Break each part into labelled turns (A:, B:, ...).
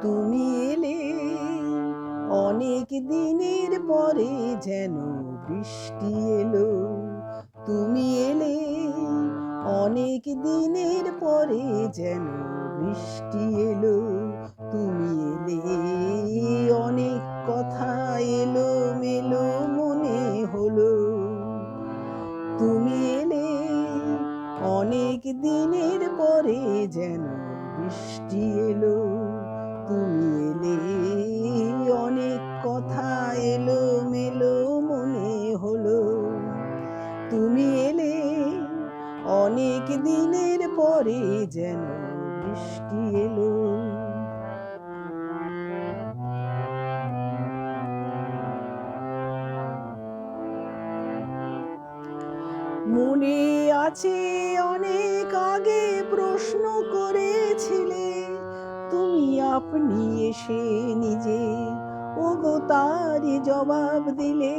A: তুমি এলে অনেক দিনের পরে যেন বৃষ্টি এলো। তুমি এলে অনেক দিনের পরে যেন বৃষ্টি এলো। তুমি এলে অনেক কথা এলো মেলো মনে হলো। তুমি এলে অনেক দিনের পরে যেন বৃষ্টি এলো। তুমি এলে অনেক কথা এলো মেলো মনে হলো। তুমি এলে অনেক দিনের পরে যেন বৃষ্টি এলো। মনে আছে অনেক আগে প্রশ্ন করেছিলে, তুমি আপনি এসে নিজে ওগো তারই জবাব দিলে।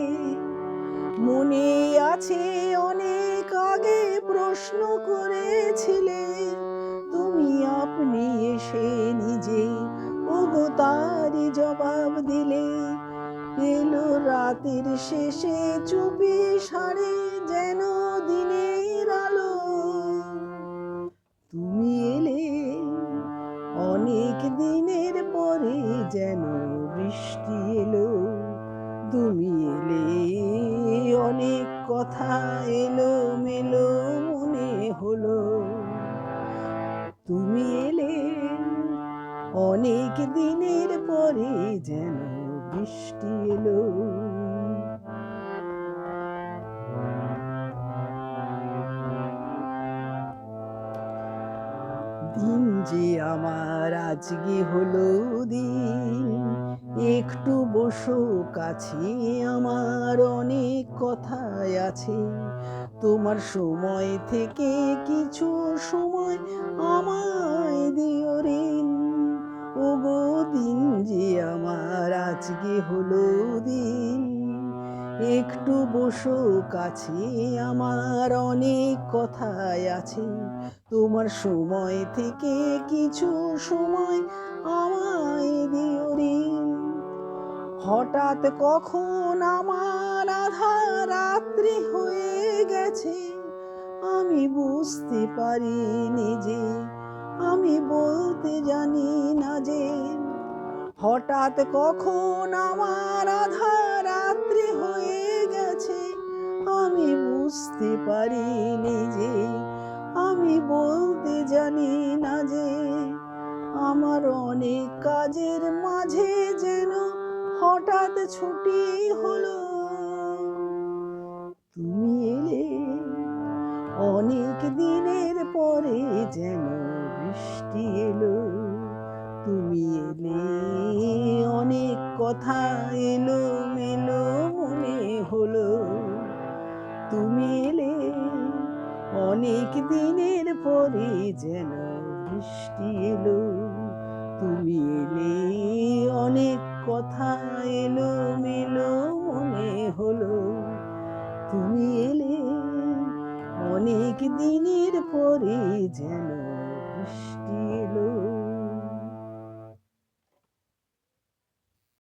A: মনে আছে অনেক আগে প্রশ্ন করেছিলে, তুমি আপনি এসে নিজে ওগো তারই জবাব দিলে। এলো রাতের শেষে চুপি সারে যেন দিনের আলো। তুমি এলে অনেক দিনের পরে যেন বৃষ্টি এলো। তুমি এলে অনেক কথা এলো মেলো মনে হলো। তুমি এলে অনেক দিনের পরে যেন বৃষ্টি এলো। দিন যে আমার আজকে হলো দিন, একটু বসো কাছে, আমার অনেক কথাই আছে। তোমার সময় থেকে কিছু সময় আমায় দিও ঋণ। ওগো দিন যে আমার আজকে হলো দিন, একটু বসো কাছে, আমার অনেক কথাই আছে। তোমার সময় থেকে কিছু সময় আমায় দিও ঋণ। হঠাৎ কখন আমার আধার রাত্রি হয়ে গেছে, আমি বুঝতে পারিনি যে, আমি বলতে জানি না যে। হঠাৎ কখন আমার আধার রাত্রি হয়ে গেছে, আমি বুঝতে পারিনি যে, আমি বলতে জানি না যে। আমার অনেক কাজের মাঝে যেন হঠাৎ ছুটি হলো। তুমি এলে অনেক দিনের পরে যেন বৃষ্টি এলো। তুমি এলে অনেক কথা এলো মেলো মনে হলো। তুমি এলে অনেক দিনের পরে যেন বৃষ্টি এলো। তুমি এলে অনেক কথা এলো মেলো মনে হলো। তুমি এলে অনেক দিনের পরে যেন